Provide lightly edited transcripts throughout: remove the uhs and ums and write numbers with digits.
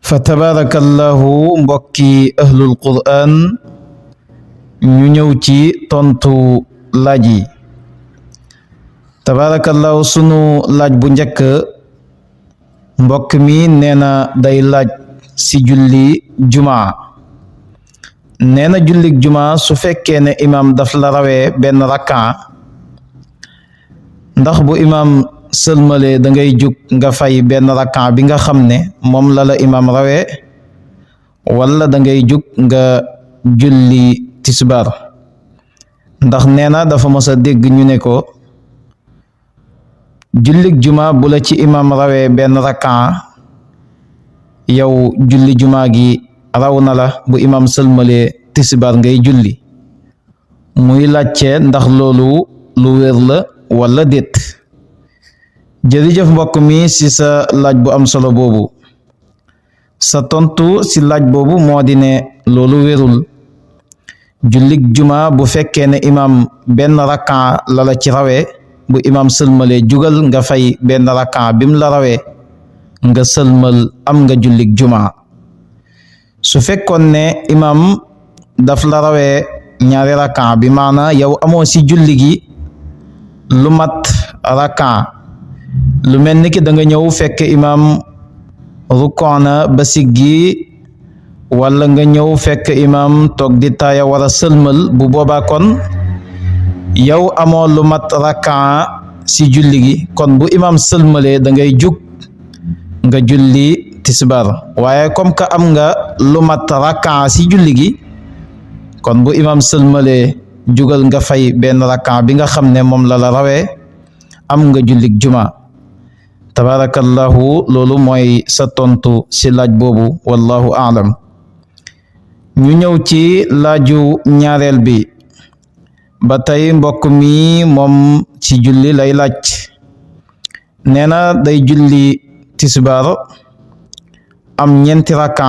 fa tabarakallahu mbokki ahlul qur'an ñu ñëw ci tontu laaj yi. tabarakallahu sunu laaj bu njëkk mbokk mi nee na day laaj si julli jumaa. nee na jullik jumaa su fekkee ne imaam daf la rawee benn rakka ndax bu imaam sëlmalee da ngay jug nga fay benn rakka bi nga xam ne moom la imaam rawee wala da ngay jug nga julli tisbaar. ndax nee na dafa mos a dégg ñu ne ko jullik juma bu la ci imaam rawee benn rakka yow julli juma gi raw na la bu imaam sëlmalee tisbaar ngay julli. muy laajte ndax loolu lu wér la wala déet. jërëjëf mbokk mi ci sa laaj bu am solo boobu. sa tontu ci laaj boobu moo di ne loolu wérul. jullik juma bu fekkee ne imaam benn rakka la ci rawee bu imaam sëlmalee jugal nga fay benn rakka bim la rawee nga sëlmal am nga jullik juma. su fekkoon ne imaam daf la rawee ñaari rakka bi maana yow amoo ci julli gi lu mat rakka lu mel ni ki da nga ñëw fekk imaam rukkoona ba siggi wala nga ñëw fekk imaam toog di taaya war a sëlmal bu boobaa kon yow amoo lu mat rakka ci julli gi kon bu imaam sëlmalee da ngay jug nga julli tisbaar. waaye comme que am nga lu mat rakka ci julli gi kon bu imaam sëlmalee jugal nga fay benn rakka bi nga xam ne moom la rawee am nga jullik juma. tabarakallahu loolu mooy sa tontu ci laaj boobu wallahu aalam. ñu ñëw ci laaju ñaareel bi ba tey mbokk mi moom ci julli lay laaj. nee na day julli tisbaar am ñeenti rakka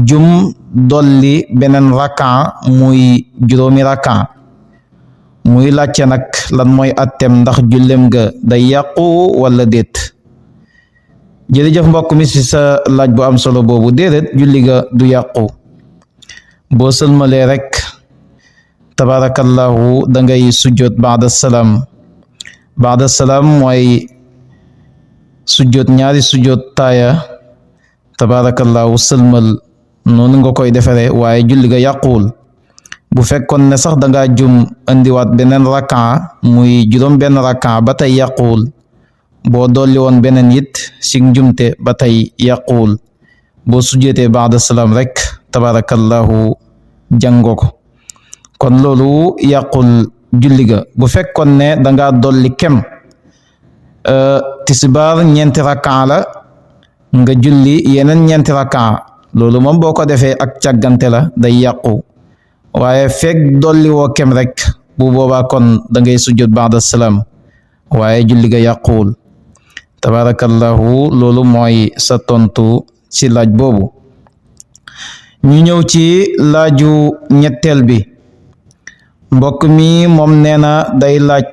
jum dolli beneen rakka muy juróomi rakka. muy laajte nag lan mooy attem ndax jullem ga day yàqu wala déet. jërëjëf mbokk mi ci sa laaj bu am solo boobu. déedéet julli ga du yàqu. boo sëlmalee rek tabarakallahu da ngay sujjoot baada salaam. baada salaam mooy sujjoot ñaari sujjoot taaya tabarakallahu sëlmal noonu nga koy defaree waaye julli ga yàquwul. bu fekkoon ne sax da ngaa jum andiwaat beneen rakka muy juróom benn rakka ba tey yàquwul. boo dolli woon beneen it si njumte ba tey yàquwul. boo sujjootee baada salaam rek tabarakallahu jàngoo ko kon loolu yàqul julli ga. bu fekkoon ne da ngaa dolli kem tisbaar ñeenti rakka la nga julli yeneen ñeenti rakka loolu moom boo ko defee ak càggante la day yàqu. waaye fekk dolli woo kem rek bu boobaa kon da ngay sujjoot baada salaam waaye julli ga yàquwul. tabarakallahu loolu mooy sa tontu ci laaj boobu. ñu ñëw ci laaju ñetteel bi. mbokk mi moom nee na day laaj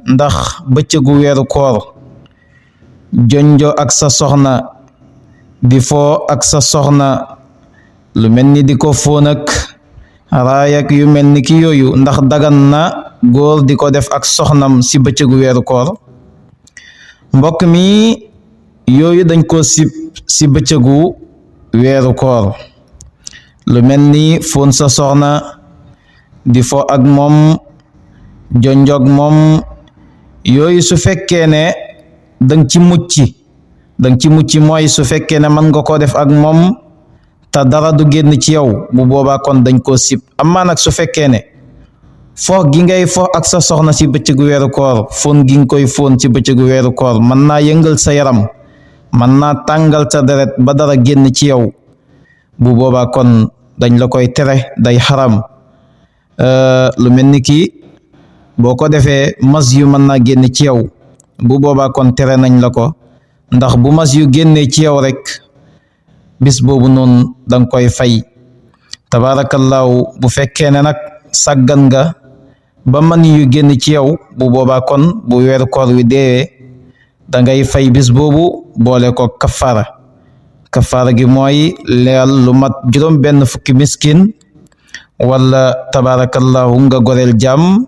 ndax bëccëgu weeru koor jonjo ak sa soxna di foo ak sa soxna lu mel ni di ko fóon ak raayak yu mel ni ki yooyu ndax dagan na góor di ko def ak soxnam ci bëccëgu weeru koor. mbokk mi yooyu dañ ko sib ci bëccëgu weeru koor. lu mel ni fóon sa soxna di fo ak moom jonjog moom yooyu su fekkee ne dang ci mucc mooy su fekkee ne mën nga koo def ak moom te dara du génn ci yow bu boobaa kon dañ koo sib. amaa nag su fekkee ne fo gi ngay fo ak sa soxna ci bëccëgu weeru koor fóon gi nga koy fóon ci bëccëgu weeru koor mën naa yëngal sa yaram mën naa tàngal sa deret ba dara génn ci yow bu boobaa kon dañ la koy tere day xaram. lu mel ni ki boo ko defee mas yu mën naa génn ci yow bu boobaa kon tere nañ la ko ndax bu mas yu génnee ci yow rek bis boobu noonu danga koy fay. tabarakallahu bu fekkee ne nag sàggan nga ba man yu génn ci yow bu boobaa kon bu weeru koor wi deewee da ngay fay bis boobu boole ko kaffara kafaara gi mooy leel lu mat juróom benn fukki miskin wala tabarakallahu nga goreel jàmm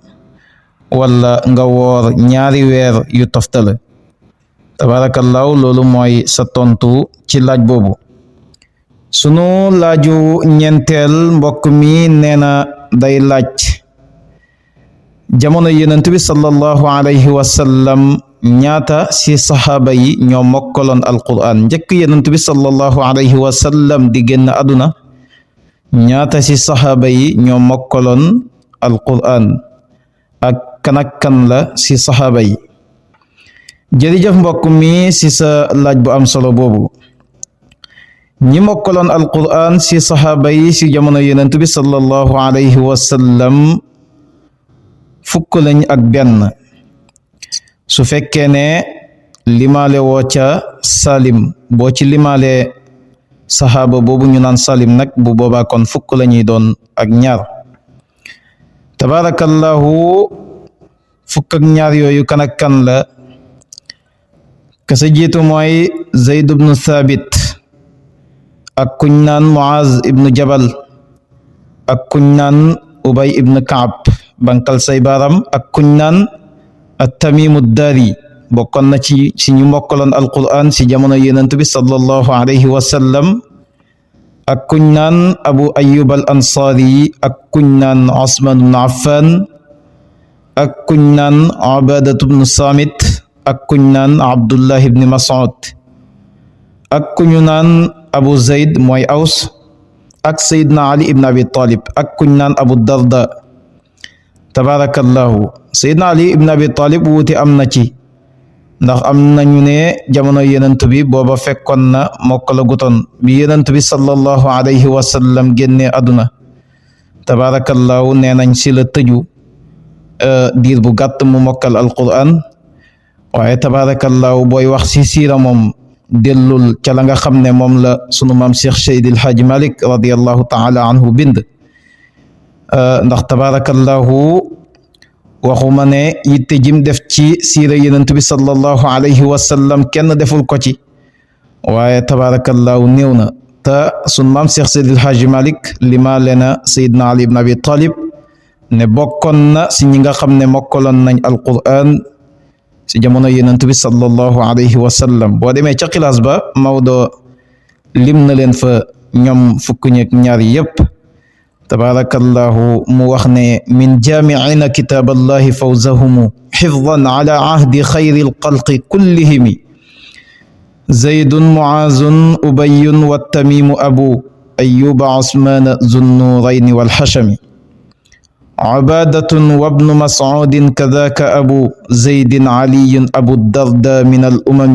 wala nga woor ñaari weer yu toftale tabarakallahu loolu mooy sa tontu ci laaj boobu. sunu laaju ñeenteel mbokk mi nee na day laaj jamono yonent bi sallallahu alayhi wa sallam ñaata ci saxaaba yi ñoo mokkaloon alquran njëkk yonent bi sallallahu alayhi wa sallam di génn àdduna ñaata ci saxaaba yi ñoo mokkaloon alquran ak kan la ci saxaaba yi. jërëjëf mbokk mi ci sa laaj bu am solo boobu. ñi mokkaloon alquran ci saxaaba yi ci jamono yonent bi sallallahu alayhi wa sallam fukk lañ ak benn su fekkee ne limaale woo ca Salim boo ci limaale saxaaba boobu ñu naan Salim nag bu boobaa kon fukk lañuy doon ak ñaar tabarakallahu fukk ak ñaar yooyu kan ak kan la ka sa jiitu mooy Zayd ibnu Thabit ak kuñ naan Muaz ibnu Jabal ak kuñ naan Ubay ibnu Kaab bankal say baaram ak kuñ naan at-Tamimu Dari bokkoon na ci ñu mokkaloon alquran ci jamono yonent bi sallallahu alayhi wa sallam ak kuñ naan Abu Ayyub al Ansari ak kuñ naan Usman ibn Affan ak kuñ naan Ubaadatu ibn Samit ak kuñ naan Abdullah ibn Mas'ud ak kuñu naan Abu Zayd mooy Aws ak Sayyidina Ali ibn Abi Talib ak kuñ naan Abu Darda tabarakallahu. Sayyidina Ali ibn Abi Talib wuute am na ci ndax am nañu ne jamono yonent bi booba fekkoon na mokkala gutoon bi yonent bi sallallahu alayhi wa sallam génne àdduna tabarakallahu nee nañ ci la tëju diir bu gàtt mu mokkal alquran waaye tabarakallahu booy wax ci siira moom dellul ca la nga xam ne moom la sunu maam Cheikh Seydil Hadji Malick radiyallahu taala anhu bind ndax tabarakallahu waxuma ne yitte jim def ci siira yonent bi sallallahu alayhi wa sallam kenn deful ko ci waaye tabarakallahu néew na te sunu maam Cheikh Seydil Hadji Malick lima lena Seydina Ali ibn Abi Talib ne bokkoon na si ñi nga xam ne mokkaloon nañ alquran si jamono yonent bi sallallahu alayhi wa sallam boo demee ca xilaas ba Maodo lim na leen fa ñoom fukk ñeek ñaar yépp tabarakallahu mu wax ne min jaami'ina kitaaballahi fawzahumu xifdan ala ahdi xayri alxalqi kullihimi zaydun muazun ubayun wattamimu abu ayyuba usmaana zunnurayni walxashami عبادة وابن مسعود كذاك أبو زيد علي أبو الدرداء من الأمم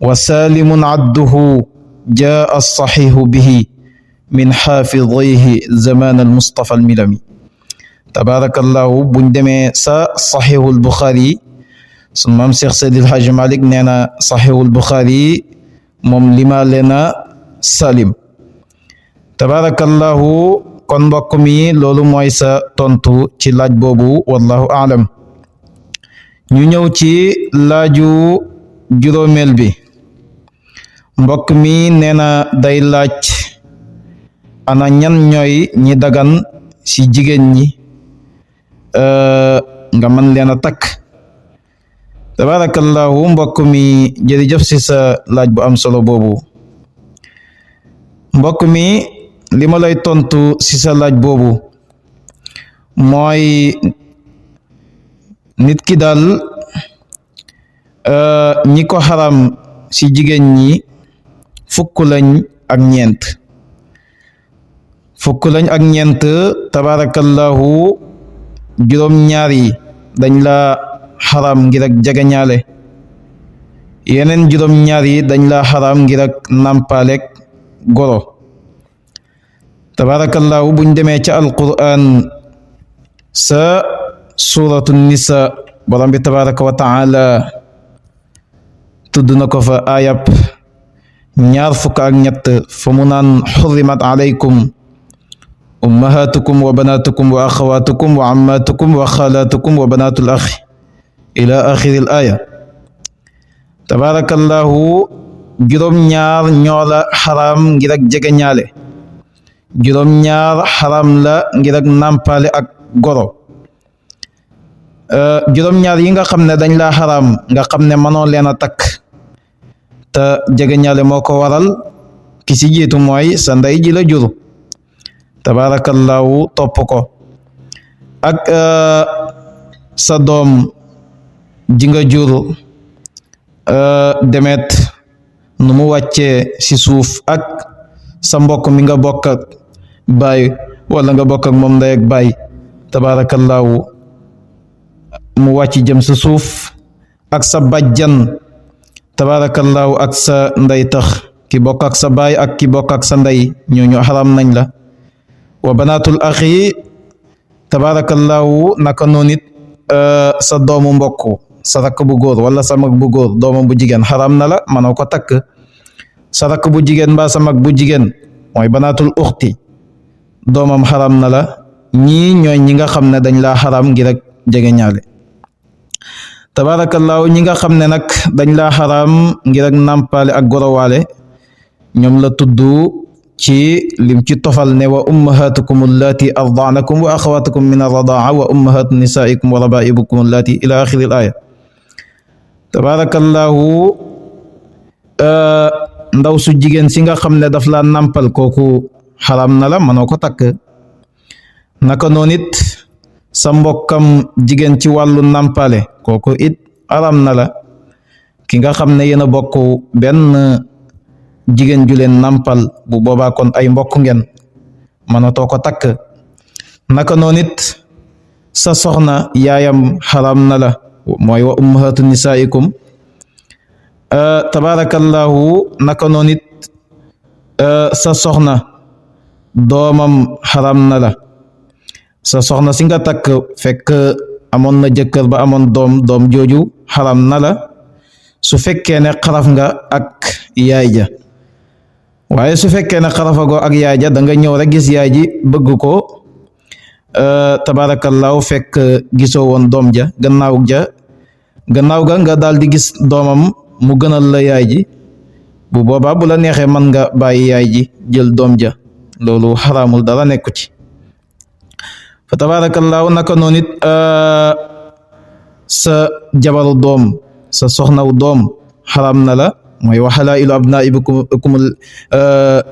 وسالم عده جاء الصحيح به من حافظيه زمان المصطفى الملمي تبارك الله بندمي سا صحيح البخاري ثم شيخ سيد الحاج مالك نينا صحيح البخاري مم لما لنا سالم تبارك الله kon mbokk mi loolu mooy sa tontu ci laaj boobu wallahu aalam. ñu ñëw ci laaju juróomeel bi mbokk mi nee na day laaj ana ñan ñooy ñi dagan ci jigéen ñi nga mën leen a takk tabarakallahu mbokk mi jërëjëf ci sa laaj bu am solo boobu mbokk mi li ma lay tontu ci sa laaj boobu mooy nit ki daal ñi ko xaram ci jigéen ñi fukk lañ ak ñeent tabarakallahu juróom-ñaar yi dañ la xaram ngir ak jegeñaale yeneen juróom-ñaar yi dañ la xaram ngir ak nàmpalek goro tabarakallahu buñ demee ca alquran sa suratu nisa borom bi tabaraka wa taala tudd na ko fa ayab ñaar fukk ak ñett fa mu naan xurrimat alaykum ummahatukum wa banatukum wa axawatukum wa ammatukum wa xalatukum wa banatul axi ila axiri al aya tabarakallahu juróom-ñaar ñoo la xaraam ngir ak jegeñaale juróom-ñaar xaraam la ngir ak nàmpaale ak goro juróom-ñaar yi nga xam ne dañ laa xaraam nga xam ne mënoo leen a takk te jegeñaale moo ko waral ki ci jiitu mooy sa ndey ji la jur tabaarakallaahu topp ko ak sa doom ji nga jur demet nu mu wàccee ci suuf ak sa mbokk mi nga bokk ak baay wala nga bokk ak moom ndey ak baay tabaarakallaahu mu wàcc jëm sa suuf ak sa bàjjan tabaarakallaahu ak sa ndey tax ki bokk ak sa baay ak ki bokk ak sa ndey ñooñu xaram nañ la wa banaatul axi tabaarakallaahu naka noonu it sa doomu mbokk sa rakk bu góor wala sa mag bu góor doomam bu jigéen xaram na la mënoo ko takk sa rakk bu jigéen mbaa sa mag bu jigéen mooy banaatul uxti doomam xaram na la ñii ñooy ñi nga xam ne dañ laa xaram ngir rek jege ñaale tabaarakallaahu ñi nga xam ne nag dañ laa xaram ngir ak nàmpaale ak gorowaale ñoom la tudd ci lim ci tofal ne wa ummahatukum allati ardaanakum wa axawatukum min arradaa wa ummahatu nisaikum wa rabaibukum allati ila axiri al aya tabaarakallaahu ndaw su jigéen si nga xam ne daf laa nàmpal kooku xaram na la mënoo ko takk naka noonu it sa mbokkam jigéen ci wàllu nàmpale kooku it xaram na la ki nga xam ne yéen a bokk benn jigéen ju leen nàmpal bu boobaa kon ay mbokk ngeen mënatoo ko takk naka noonu it sa soxna yaayam xaram na la mooy wa ummahatu nisaikum tabaarakallaahu naka noonu it sa soxna doomam xaram na la sa soxna si nga takk fekk amoon na jëkkër ba amoon doom jooju xaram na la su fekkee ne xaraf nga ak yaay ja waaye su fekkee ne xarafagoo ak yaay ja da nga ñëw rek gis yaay ji bëgg ko tabaarakallaahu fekk gisoo woon doom ja gannaaw ga nga daal di gis doomam mu gënal la yaay ji bu boobaa bu la neexee mën nga bàyyi yaay ji jël doom ja loolu xaraamul dara nekku ci fa tabaarakallaahu naka noonu it sa jabaru doom sa soxnaw doom xaraam na la mooy wa halaa'ilu abnaa'ikum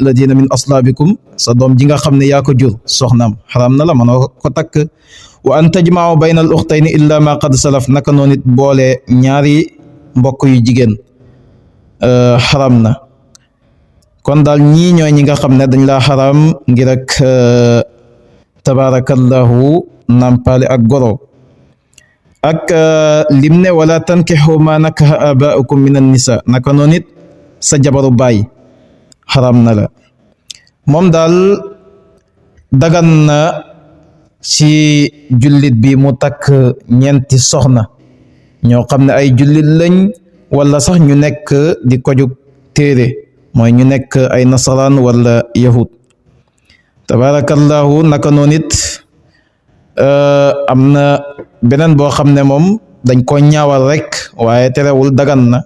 alladina min aslaabikum sa doom ji nga xam ne yaa ko jur soxnaam xaraam na la mënoo ko takk wa an tajma'u bayna al ukhtayni illa ma qad salaf naka noonu it boole ñaari mbokk yu jigéen xaram na kon daal ñii ñooy ñi nga xam ne dañ laa xaram ngir ak tabarakallahu nampale ak goro ak lim ne wala tankixu ma nakaha abaukum min an nisa naka noonu it sa jabaru baay xaram na la moom daal dagan na ci jullit bi mu takk ñeenti soxna ñoo xam ne ay jullit lañ wala sax ñu nekk di kojug téere mooy ñu nekk ay nasaraan wala yahud tabarakallahu naka noonu it am na beneen boo xam ne moom dañ ko ñaawal rek waaye terewul dagan na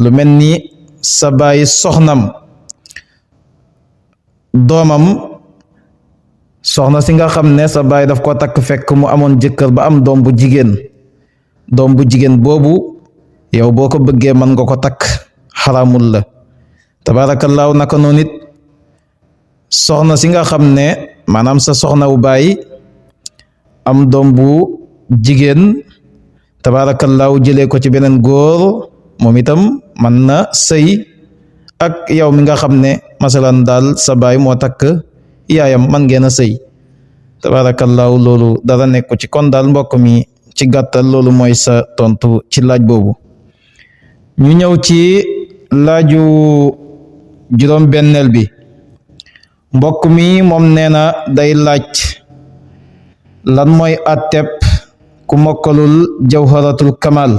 lu mel ni sa baay soxnam doomam soxna si nga xam ne sa baay daf ko takk fekk mu amoon jëkkër ba am doom bu jigéen boobu yow boo ko bëggee mën nga ko takk xaraamul la tabaarakallaahu naka noonu it soxna si nga xam ne maanaam sa soxna wu baay am doom bu jigéen tabaarakallaahu jëlee ko ci beneen góor moom itam mën na sëy ak yow mi nga xam ne masalan daal sa baay moo takk yaayam man ngeen a sëy tabaarakallaahu loolu dara nekku ci kon daal mbokk mi ci gàttal loolu mooy sa tontu ci laaj boobu ñu ñëw ci laaju juróom benneel bi mbokk mi moom nee na day laaj lan mooy atteb ku mokkalul jawharatul kamal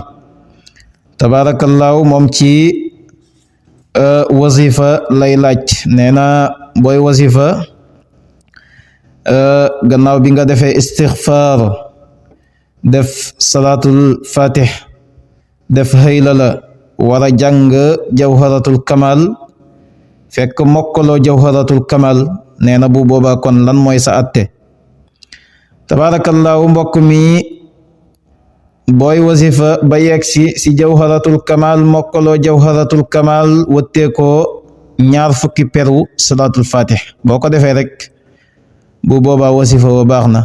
tabaarakallaahu moom ci wazifa lay laaj nee na booy wazifa gannaaw bi nga defee istixfaar def salaatul fatih def haylala wara jàng jawharatul kamal fekk mokkaloo jawharatul kamal nee na bu boobaa kon lan mooy sa atte tabarakallahu mbokk mi booy wasifa ba yegsi si jawharatul kamal mokkaloo jawharatul kamal wëttee ko ñaar fukki peru salatul fatih boo ko defee rek bu boobaa wasifa wa baax na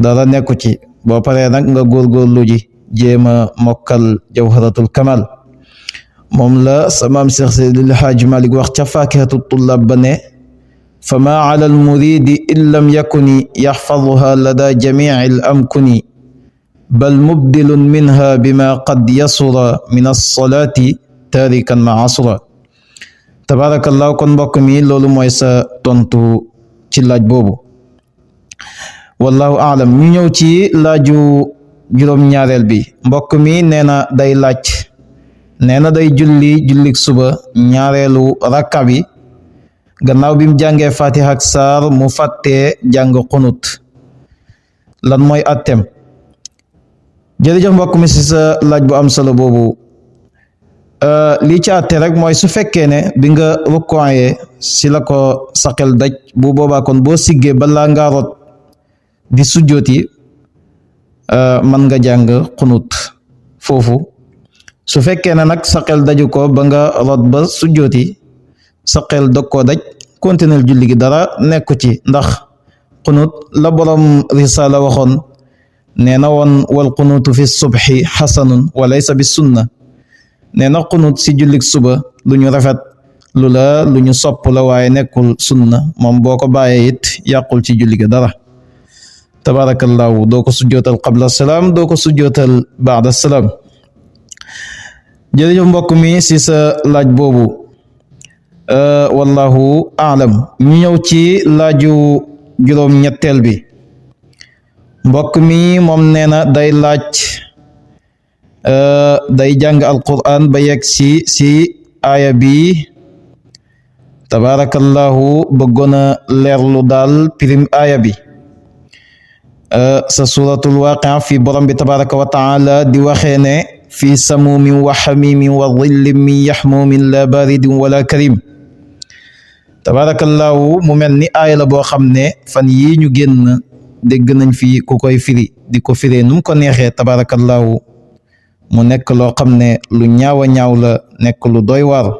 dara nekku ci boo paree nag nga góorgóorlu ji jéema mokkal jawharatul kamal moom la samaam Seex Seydil Haaji Malik wax ca faakihatu tullaab ba ne fa maa ala almuridi in lam yakuni yaxfaduha lada jamici alamkuni bal mubdilun minha bima qad yasura min alsalaati taarikan ma asura tabarakallahu kon mbokk mi loolu mooy sa tontu ci laaj boobu wallahu aalam ñu ñëw ci laaju juróom-ñaareel bi mbokk mi nee na day laaj nee na day jullik suba ñaareelu rakka bi gannaaw bi mu jàngee fatiha ak saar mu fàttee jàng xunut lan mooy attem jërëjëf mbokk mi si sa laaj bu am solo boobu lii ci atte rek mooy su fekkee ne bi nga rukkooyee si la ko sa xel daj bu boobaa kon boo siggee balaa ngaa rot di sujjooti man nga jàng xunut foofu su fekkee ne nag sa xel daju ko ba nga rot ba sujjooti sa xel dog koo daj continuer julli gi dara nekku ci ndax xunut la borom risala waxoon nee na woon wal xunutu fi subhi xasanun wa laysa bi sunna nee na xunut si jullik suba lu ñu rafet lu ñu sopp la waaye nekkul sunna moom boo ko bàyyee it yàqul ci julli gi dara tabarakallahu doo ko sujjootal qabla salaam doo ko sujjootal baada salaam jërëjëf mbokk mi si sa laaj boobu wallahu aalam ñu ñëw ci laaju juróom-ñetteel bi mbokk mi moom nee na day laaj day jàng alquran ba yegg si aaya bi tabarakallahu bëggoon a leerlu daal pirim aaya bi sa suratul waaqia fi borom bi tabaraka wa taala di waxee ne fi samumin wa xamimin wa dhillin min yaxmumin la baridin wala karim tabarakallahu mu mel ni aaya la boo xam ne fan yii ñu génn dégg nañ fi ku koy firi di ko firee num ko neexee tabarakallahu mu nekk loo xam ne lu ñaaw a ñaaw la nekk lu doy waar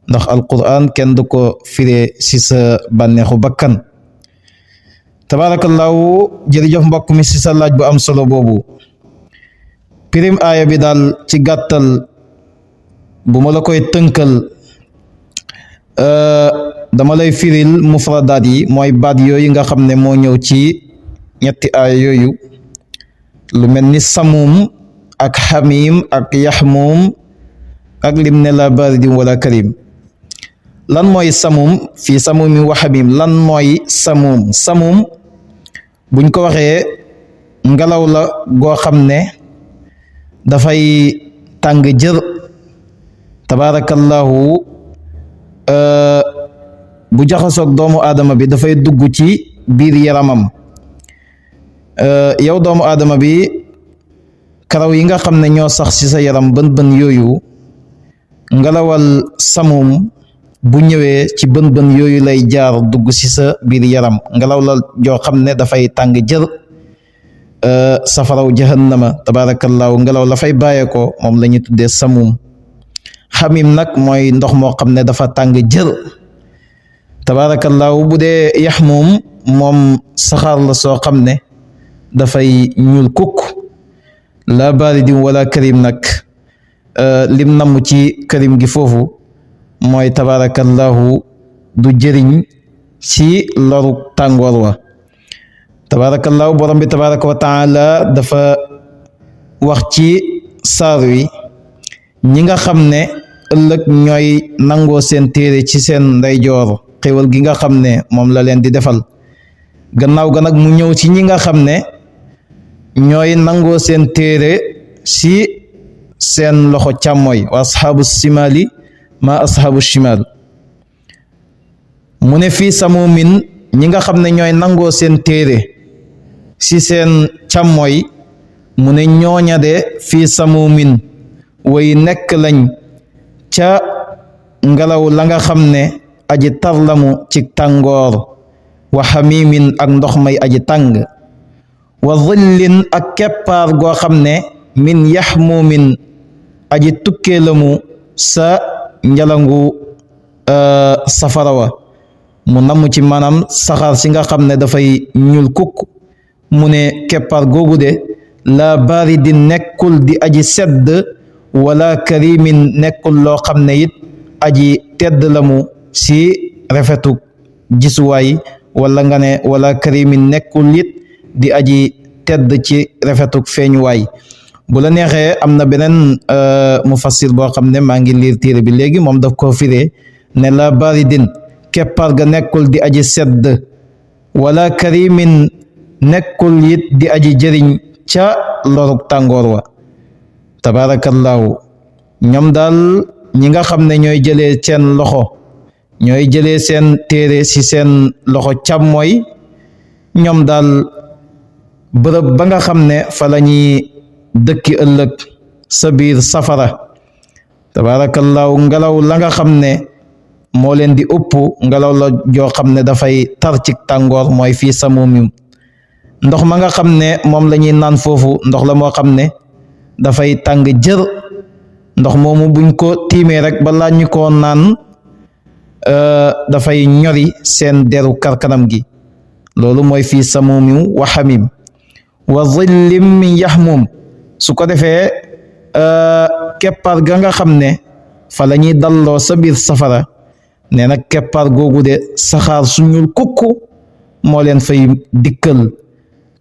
ndax alquran kenn du ko firee si sa bànneexu bakkan tabarakallahu jërëjëf mbokk mi si sa laaj bu am solo boobu pirim aaya bi daal ci gàttal bu ma la koy tënkal dama lay firil mufradaat yi mooy baat yooyu nga xam ne moo ñëw ci ñetti aaya yooyu lu mel ni samum ak xamim ak yaxmum ak lim ne la baridin wala karim lan mooy samum fii samumin wa xamim lan mooy samum buñ ko waxee ngelaw la goo xam ne dafay tàng jër tabarakallahu bu jaxasoog doomu aadama bi dafay dugg ci biir yaramam yow doomu aadama bi karaw yi nga xam ne ñoo sax ci sa yaram bën yooyu ngelawal samum bu ñëwee ci bën yooyu lay jaar dugg ci sa biir yaram ngelaw la joo xam ne dafay tàng jër safaraw jahannama tabarakallahu ngelaw la fay bàyyeekoo moom la ñu tuddee samum xamim nag mooy ndox moo xam ne dafa tàng jër tabarakallahu bu dee yaxmum moom saxaar la soo xam ne dafay ñuul kukk la baridin wala karim nag lim namm ci karim gi foofu mooy tabarakallahu du jëriñ ci loru tàngoor wa tabarakallahu borom bi tabaraka wa taala dafa wax ci saar wi ñi nga xam ne ëllëg ñooy nangoo seen téere ci seen ndeyjoor xéwal gi nga xam ne moom la leen di defal gannaaw ga nag mu ñëw ci ñi nga xam ne ñooy nangoo seen téere ci seen loxo càmmooy wa asxaabu simali ma asxaabu shimal mu ne fii samumin ñi nga xam ne ñooy nangoo seen téere ci seen càmmooy mu ne ñooña de fii samumin way nekk lañ ca ngelaw la nga xam ne aji tarlamu ci tàngoor wa xamimin ak ndox may aji tàng wa dhillin ak keppaar goo xam ne min yaxmumin aji tukkee lamu sa njalangu safara wa mu namm ci maanaam saxaar si nga xam ne dafay ñuul kukk mu ne keppaar googu de la baridin nekkul di aji sedd wala karimin nekkul loo xam ne it aji tedd lamu si rafetuk gisuwaay wala nga ne wala karimin nekkul it di aji tedd ci rafetuk feeñuwaay bu la neexee am na beneen mufassir boo xam ne maa ngi liir téere bi léegi moom daf ko firee ne la baridin keppar ga nekkul di aji sedd wala karimin nekkul it di aji jëriñ ca loruk tàngoor wa tabaarakallaahu ñoom daal ñi nga xam ne ñooy jëlee seen loxo ñooy jëlee seen téere ci seen loxo càmmooy ñoom daal bërëb ba nga xam ne fa la ñuy dëkki ëllëg sa biir safara tabaarakallaahu ngelaw la nga xam ne moo leen di upp ngelaw la joo xam ne dafay tar ci tàngoor mooy fii samumim ndox ma nga xam ne moom la ñuy naan foofu ndox la moo xam ne dafay tàng jër ndox moomu buñ ko tiimee rek balaa ñu ko naan dafay ñori seen deru karkanam gi loolu mooy fii samumim wa xamim wa dhillim min yaxmum su ko defee keppar ga nga xam ne fa la ñuy dalloo sa biir safara nee nag keppar googu de saxaar su ñuul kukku moo leen fay dikkal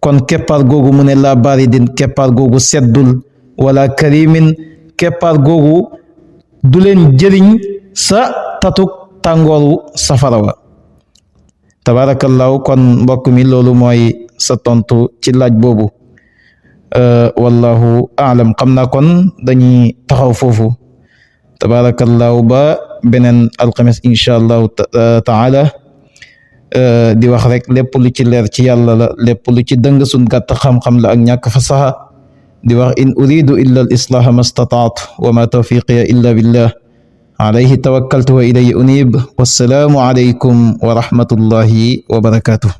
kon keppar googu mu ne la baridin keppar googu seddul wala karimin keppar googu du leen jëriñ sa tatuk tàngooru safara wa tabarakallahu kon mbokk mi loolu mooy sa tontu ci laaj boobu wallahu aalam xam naa kon dañuy taxaw foofu tabarakallahu ba beneen alxames insha allahu taala di wax rek lépp lu ci leer ci yàlla la lépp lu ci dëng sun gàtt xam-xam la ak ñàkk fasaha di wax in uridu illa al islaha ma stataat wa ma tawfiqiya illa billah alayhi tawakkaltu wa ilayhi unib wassalaamu alaykum wa rahmatullahi wa barakatuh